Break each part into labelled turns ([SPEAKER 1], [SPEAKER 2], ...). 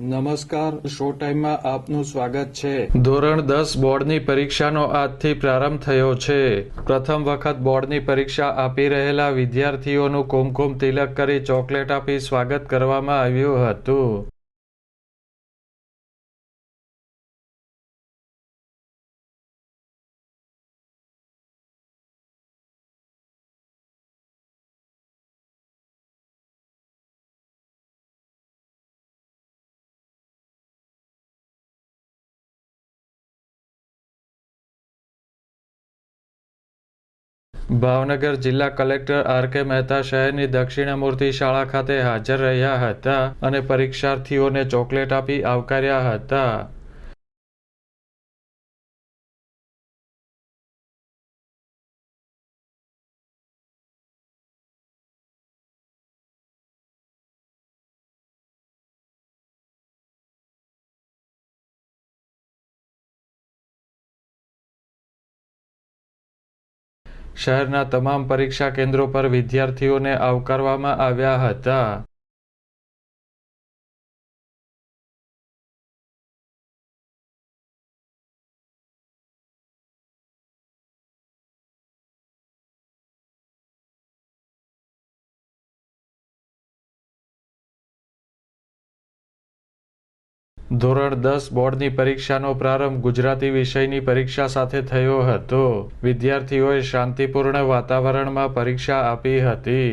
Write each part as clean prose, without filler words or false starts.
[SPEAKER 1] નમસ્કાર, શો ટાઈમમાં આપનું સ્વાગત છે।
[SPEAKER 2] ધોરણ 10 બોર્ડની પરીક્ષાનો આજથી પ્રારંભ થયો છે। પ્રથમ વખત બોર્ડની પરીક્ષા આપી રહેલા વિદ્યાર્થીઓનું કુમકુમ તિલક કરી ચોકલેટ આપી સ્વાગત કરવામાં આવ્યું હતું। ભાવનગર જિલ્લા કલેક્ટર આર.કે. મહેતા શહેરની દક્ષિણામૂર્તિ શાળા ખાતે હાજર રહ્યા હતા અને પરીક્ષાર્થીઓને ચોકલેટ આપી આવકાર્યા હતા। શહેરના તમામ પરીક્ષા કેન્દ્રો પર વિદ્યાર્થીઓને આવકારવામાં આવ્યા હતા। ધોરણ 10 બોર્ડની પરીક્ષાનો પ્રારંભ ગુજરાતી વિષયની પરીક્ષા સાથે થયો હતો। વિદ્યાર્થીઓએ શાંતિપૂર્ણ વાતાવરણમાં પરીક્ષા આપી હતી।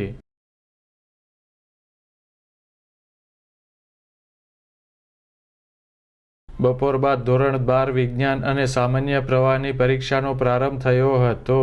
[SPEAKER 2] બપોર બાદ ધોરણ 12 વિજ્ઞાન અને સામાન્ય પ્રવાહની પરીક્ષાનો પ્રારંભ થયો હતો।